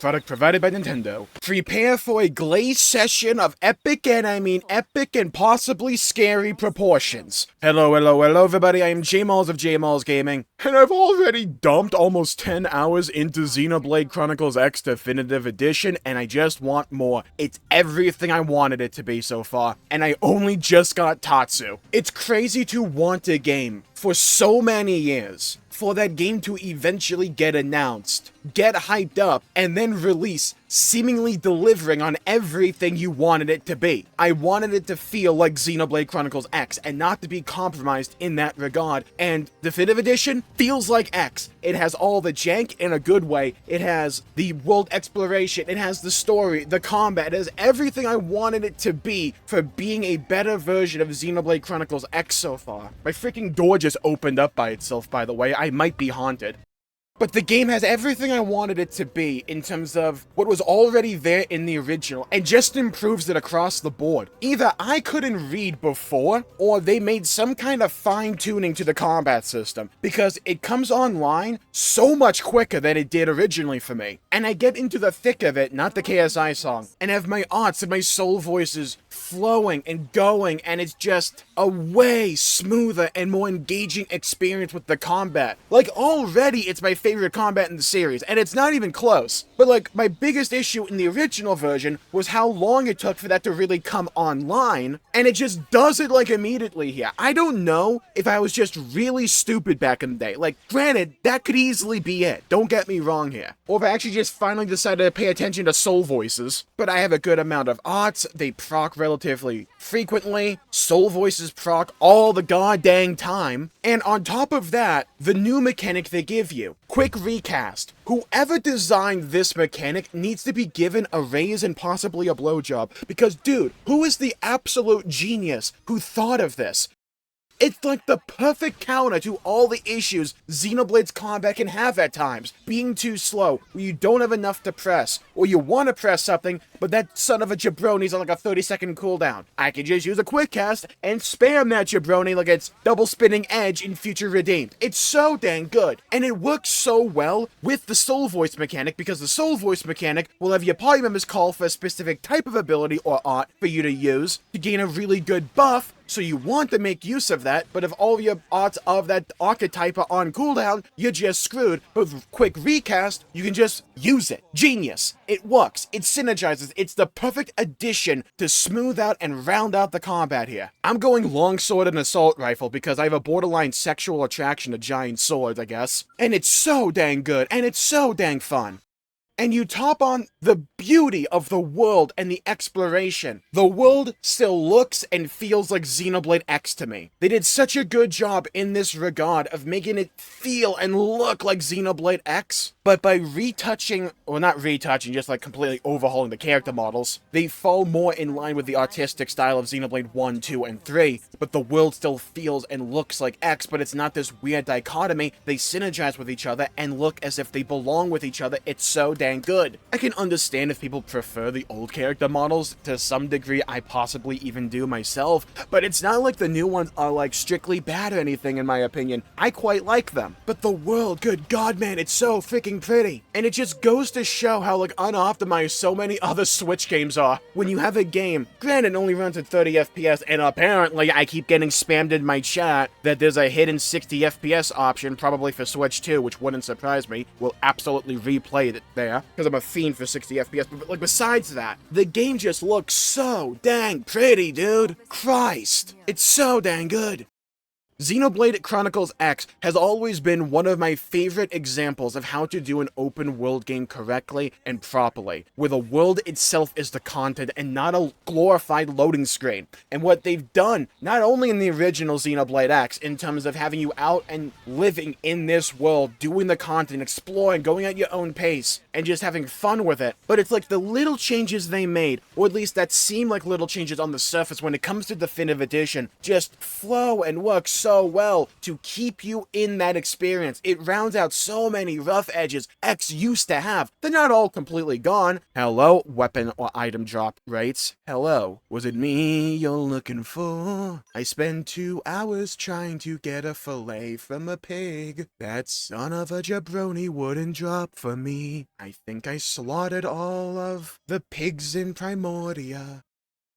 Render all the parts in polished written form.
Product provided by Nintendo. Prepare for a glaze session of epic, and I mean epic and possibly scary proportions. Hello everybody, I am Jmulls of Jmulls Gaming, and I've already dumped almost 10 hours into Xenoblade Chronicles X Definitive Edition, and I just want more. It's everything I wanted it to be so far, and I only just got Tatsu. It's crazy to want a game for so many years, for that game to eventually get announced, get hyped up, and then release, seemingly delivering on everything you wanted it to be. I wanted it to feel like Xenoblade Chronicles X, and not to be compromised in that regard, and Definitive Edition feels like X. It has all the jank in a good way, it has the world exploration, it has the story, the combat, it has everything I wanted it to be for being a better version of Xenoblade Chronicles X so far. My freaking door just opened up by itself, by the way. I might be haunted. But the game has everything I wanted it to be in terms of what was already there in the original, and just improves it across the board. Either I couldn't read before, or they made some kind of fine-tuning to the combat system, because it comes online so much quicker than it did originally for me. And I get into the thick of it, not the KSI song, and have my arts and my soul voices flowing and going, and it's just a way smoother and more engaging experience with the combat. Like, already it's my favorite combat in the series, and it's not even close. But like, my biggest issue in the original version was how long it took for that to really come online, and it just does it like immediately here. I don't know if I was just really stupid back in the day. Like, granted, that could easily be it, don't get me wrong here. Or if I actually just finally decided to pay attention to soul voices. But I have a good amount of arts, they proc relatively frequently, soul voices proc all the goddamn time, and on top of that, the new mechanic they give you. Quick recast. Whoever designed this mechanic needs to be given a raise and possibly a blowjob, because dude, who is the absolute genius who thought of this? It's like the perfect counter to all the issues Xenoblade's combat can have at times. Being too slow, where you don't have enough to press, or you want to press something, but that son of a jabroni's on like a 30-second cooldown. I can just use a quick cast and spam that jabroni like it's double spinning edge in Future Redeemed. It's so dang good, and it works so well with the soul voice mechanic, because the soul voice mechanic will have your party members call for a specific type of ability or art for you to use to gain a really good buff. So you want to make use of that, but if all of your arts of that archetype are on cooldown, you're just screwed. But with quick recast, you can just use it. Genius. It works. It synergizes. It's the perfect addition to smooth out and round out the combat here. I'm going longsword and assault rifle because I have a borderline sexual attraction to giant swords, I guess. And it's so dang good, and it's so dang fun. And you top on the beauty of the world and the exploration. The world still looks and feels like Xenoblade X to me. They did such a good job in this regard of making it feel and look like Xenoblade X, but by retouching, or not retouching, just like completely overhauling the character models, they fall more in line with the artistic style of Xenoblade 1, 2, and 3, but the world still feels and looks like X, but it's not this weird dichotomy. They synergize with each other and look as if they belong with each other. It's so dang good. I can understand if people prefer the old character models. To some degree, I possibly even do myself, but it's not like the new ones are like strictly bad or anything in my opinion. I quite like them. But the world, good god man, it's so freaking pretty. And it just goes to show how like unoptimized so many other Switch games are. When you have a game, granted it only runs at 30 FPS, and apparently I keep getting spammed in my chat that there's a hidden 60 FPS option, probably for Switch 2, which wouldn't surprise me. We'll absolutely replay it there, because I'm a fiend for 60 FPS, but like besides that, the game just looks so dang pretty, dude. Christ, it's so dang good. Xenoblade Chronicles X has always been one of my favorite examples of how to do an open world game correctly and properly, where the world itself is the content and not a glorified loading screen. And what they've done, not only in the original Xenoblade X, in terms of having you out and living in this world, doing the content, exploring, going at your own pace, and just having fun with it, but it's like the little changes they made, or at least that seem like little changes on the surface when it comes to Definitive Edition, just flow and work so so well to keep you in that experience. It rounds out so many rough edges X used to have. They're not all completely gone. Hello, weapon or item drop rates. Hello, was it me you're looking for? I spent 2 hours trying to get a fillet from a pig. That son of a jabroni wouldn't drop for me. I think I slaughtered all of the pigs in Primordia.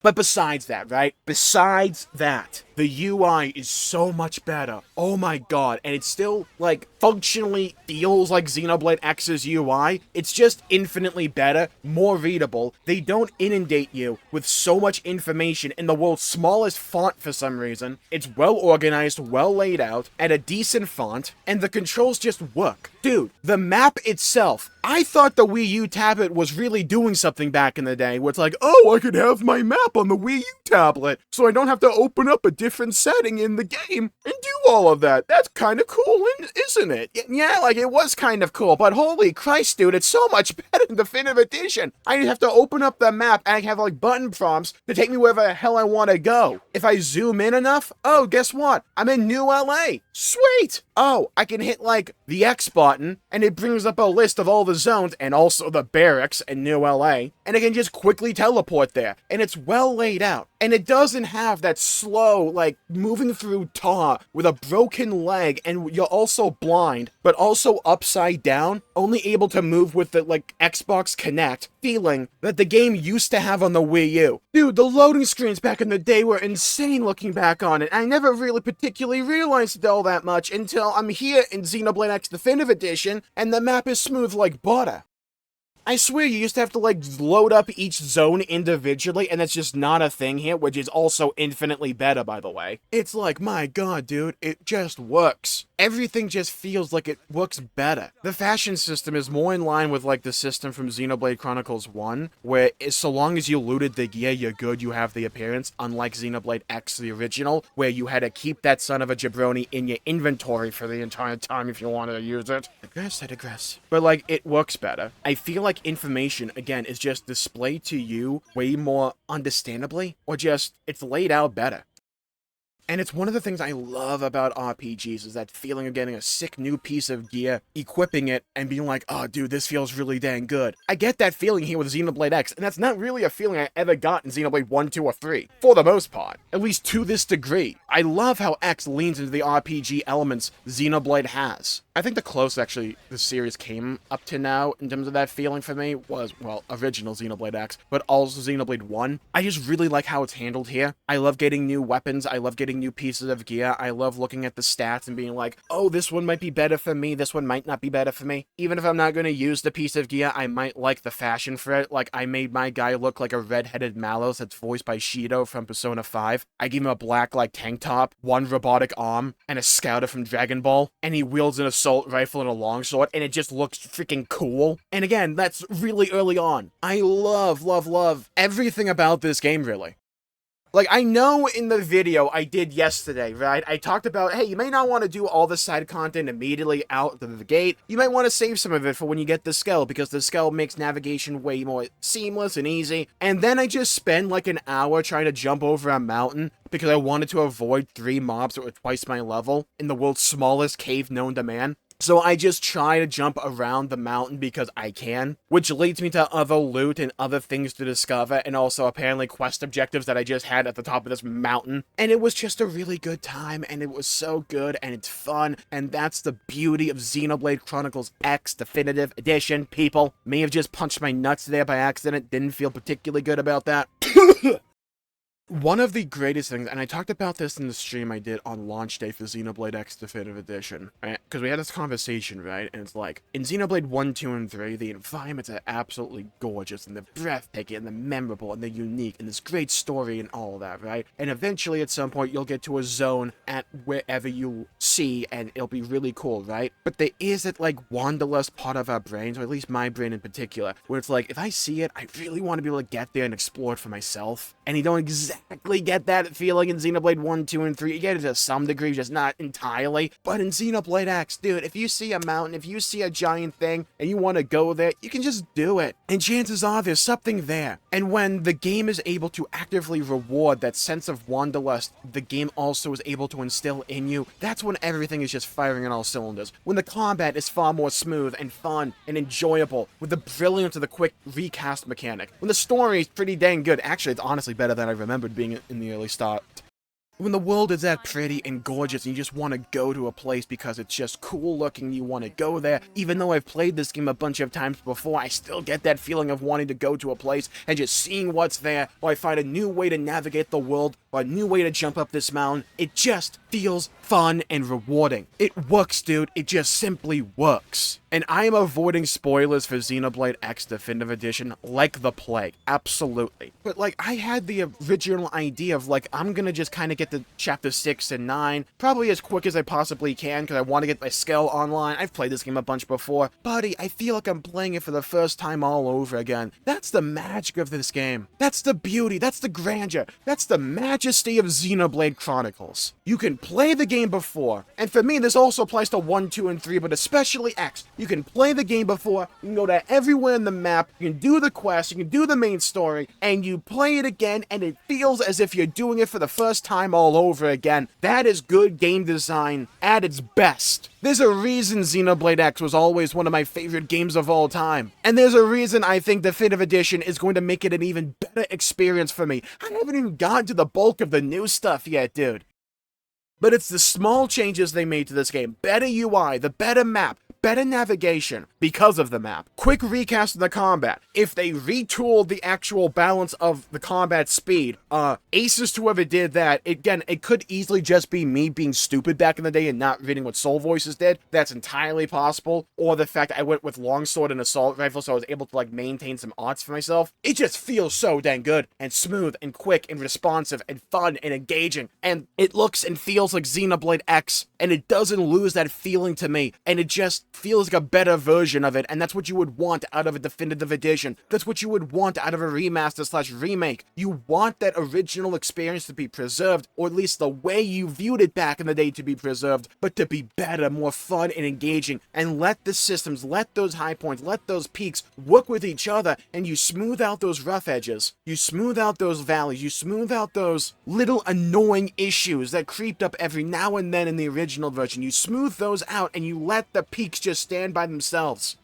But besides that, right? Besides that, the UI is so much better. Oh my god. And it still, like, functionally feels like Xenoblade X's UI. It's just infinitely better, more readable. They don't inundate you with so much information in the world's smallest font for some reason. It's well organized, well laid out, at a decent font, and the controls just work. Dude, the map itself, I thought the Wii U tablet was really doing something back in the day, where it's like, oh, I could have my map on the Wii U tablet, so I don't have to open up a different setting in the game and do all of that. That's kind of cool, isn't it? Yeah, like, it was kind of cool, but holy Christ, dude, it's so much better in Definitive Edition. I have to open up the map, and I have, like, button prompts to take me wherever the hell I want to go. If I zoom in enough, oh, guess what? I'm in New LA. Sweet! Oh, I can hit, like, the X button, and it brings up a list of all the zones, and also the barracks in New LA, and I can just quickly teleport there, and it's well laid out, and it doesn't have that slow, like, moving through tar with a broken leg, and you're also blind, but also upside down, only able to move with the, like, Xbox Kinect feeling that the game used to have on the Wii U. Dude, the loading screens back in the day were insane looking back on it. I never really particularly realized it all that much until I'm here in Xenoblade X Definitive Edition, and the map is smooth like butter. I swear you used to have to, like, load up each zone individually, and that's just not a thing here, which is also infinitely better, by the way. It's like, my god, dude, it just works. Everything just feels like it works better. The fashion system is more in line with, like, the system from Xenoblade Chronicles 1, where so long as you looted the gear, you're good, you have the appearance, unlike Xenoblade X, the original, where you had to keep that son of a jabroni in your inventory for the entire time if you wanted to use it. I digress. But, like, it works better. I feel like information, again, is just displayed to you way more understandably, or just, it's laid out better. And it's one of the things I love about RPGs, is that feeling of getting a sick new piece of gear, equipping it, and being like, oh dude, this feels really dang good. I get that feeling here with Xenoblade X, and that's not really a feeling I ever got in Xenoblade 1, 2, or 3, for the most part. At least to this degree. I love how X leans into the RPG elements Xenoblade has. I think the closest, actually, the series came up to now, in terms of that feeling for me, was, well, original Xenoblade X, but also Xenoblade 1. I just really like how it's handled here. I love getting new weapons, I love getting new pieces of gear, I love looking at the stats and being like, oh, this one might be better for me, this one might not be better for me. Even if I'm not going to use the piece of gear, I might like the fashion for it. Like, I made my guy look like a red-headed Mallows that's voiced by Shido from Persona 5. I gave him a black, like, tank top, one robotic arm, and a scouter from Dragon Ball, and he wields an assault rifle and a longsword, and it just looks freaking cool. And again, that's really early on. I love everything about this game, really. Like, I know in the video I did yesterday, right, I talked about, hey, you may not want to do all the side content immediately out of the gate. You might want to save some of it for when you get the skull, because the skull makes navigation way more seamless and easy. And then I just spend like an hour trying to jump over a mountain because I wanted to avoid 3 mobs that were twice my level in the world's smallest cave known to man. So I just try to jump around the mountain because I can, which leads me to other loot and other things to discover, and also apparently quest objectives that I just had at the top of this mountain. And it was just a really good time, and it was so good, and it's fun, and that's the beauty of Xenoblade Chronicles X Definitive Edition, people. May have just punched my nuts there by accident, didn't feel particularly good about that. One of the greatest things, and I talked about this in the stream I did on launch day for Xenoblade X Definitive Edition, right? Because we had this conversation, right? And it's like, in Xenoblade 1, 2, and 3, the environments are absolutely gorgeous, and they're breathtaking, and they're memorable, and they're unique, and there's great story and all that, right? And eventually, at some point, you'll get to a zone at wherever you see, and it'll be really cool, right? But there is that, like, wanderlust part of our brains, or at least my brain in particular, where it's like, if I see it, I really want to be able to get there and explore it for myself. And you don't exactly get that feeling in Xenoblade 1, 2, and 3. You get it to some degree, just not entirely. But in Xenoblade X, dude, if you see a mountain, if you see a giant thing, and you want to go there, you can just do it. And chances are there's something there. And when the game is able to actively reward that sense of wanderlust the game also is able to instill in you, that's when everything is just firing on all cylinders. When the combat is far more smooth and fun and enjoyable, with the brilliance of the quick recast mechanic. When the story is pretty dang good. Actually, it's honestly better than I remembered being in the early start. When the world is that pretty and gorgeous and you just want to go to a place because it's just cool looking, you want to go there. Even though I've played this game a bunch of times before, I still get that feeling of wanting to go to a place and just seeing what's there, or I find a new way to navigate the world, or a new way to jump up this mountain. It just feels fun and rewarding. It works, dude. It just simply works. And I am avoiding spoilers for Xenoblade X Definitive Edition like the plague. Absolutely. But, like, I had the original idea of, like, I'm gonna just kind of get to Chapter 6 and 9, probably as quick as I possibly can, because I want to get my skill online. I've played this game a bunch before. Buddy, I feel like I'm playing it for the first time all over again. That's the magic of this game. That's the beauty. That's the grandeur. That's the majesty of Xenoblade Chronicles. You can play the game before, and for me, this also applies to 1, 2, and 3, but especially X. You can play the game before, you can go to everywhere in the map, you can do the quest, you can do the main story, and you play it again, and it feels as if you're doing it for the first time all over again. That is good game design at its best. There's a reason Xenoblade X was always one of my favorite games of all time. And there's a reason I think Definitive Edition is going to make it an even better experience for me. I haven't even gotten to the bulk of the new stuff yet, dude. But it's the small changes they made to this game. Better UI, the better map, better navigation because of the map. Quick recast of the combat. If they retooled the actual balance of the combat speed, aces to whoever did that. Again, it could easily just be me being stupid back in the day and not reading what Soul Voices did. That's entirely possible. Or the fact I went with longsword and assault rifle so I was able to like maintain some odds for myself. It just feels so dang good and smooth and quick and responsive and fun and engaging. And it looks and feels like Xenoblade X, and it doesn't lose that feeling to me, and it just feels like a better version of it, and that's what you would want out of a definitive edition. That's what you would want out of a remaster/remake. You want that original experience to be preserved, or at least the way you viewed it back in the day to be preserved, but to be better, more fun and engaging, and let the systems, let those high points, let those peaks work with each other, and you smooth out those rough edges. You smooth out those valleys. You smooth out those little annoying issues that creeped up every now and then in the original version. You smooth those out and you let the peaks just stand by themselves.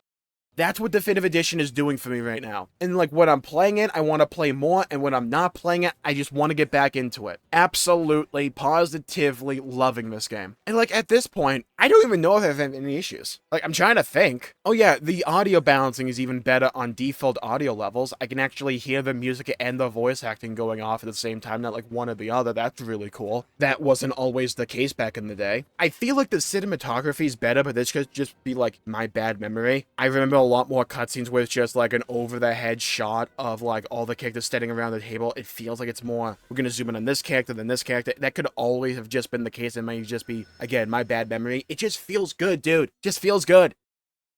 That's what Definitive Edition is doing for me right now. And like when I'm playing it, I want to play more, and when I'm not playing it, I just want to get back into it. Absolutely, positively loving this game. And like at this point, I don't even know if I have any issues. Like I'm trying to think. Oh yeah, the audio balancing is even better on default audio levels. I can actually hear the music and the voice acting going off at the same time, not like one or the other. That's really cool. That wasn't always the case back in the day. I feel like the cinematography is better, but this could just be like my bad memory. I remember a lot more cutscenes with just like an over-the-head shot of like all the characters standing around the table. It feels like it's more, we're gonna zoom in on this character, then this character. That could always have just been the case. It might just be, again, my bad memory. It just feels good, dude. Just feels good.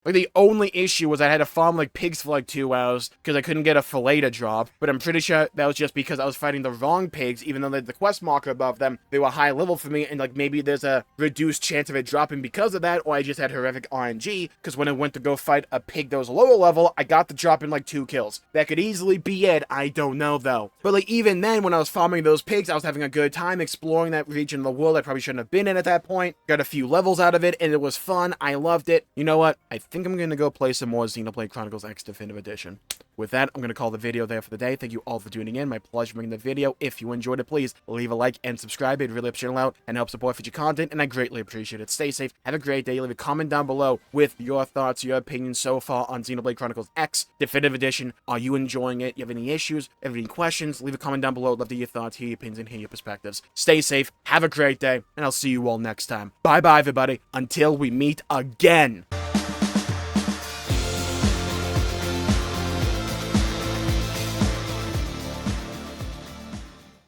Like, the only issue was I had to farm, like, pigs for, like, 2 hours because I couldn't get a fillet to drop, but I'm pretty sure that was just because I was fighting the wrong pigs, even though they had the quest marker above them. They were high level for me, and, like, maybe there's a reduced chance of it dropping because of that, or I just had horrific RNG, because when I went to go fight a pig that was lower level, I got the drop in, like, 2 kills. That could easily be it, I don't know, though. But, like, even then, when I was farming those pigs, I was having a good time exploring that region of the world I probably shouldn't have been in at that point. Got a few levels out of it, and it was fun. I loved it. You know what? I think I'm gonna go play some more Xenoblade Chronicles X Definitive Edition. With that, I'm going to call the video there for the day. Thank you all for tuning in. My pleasure making the video. If you enjoyed it, please leave a like and subscribe. It really helps the channel out and helps support future content, and I greatly appreciate it. Stay safe. Have a great day. Leave a comment down below with your thoughts, your opinions so far on Xenoblade Chronicles X Definitive Edition. Are you enjoying it? You have any issues? Have any questions? Leave a comment down below. I'd love to hear your thoughts, hear your opinions, and hear your perspectives. Stay safe. Have a great day, and I'll see you all next time. Bye-bye, everybody. Until we meet again.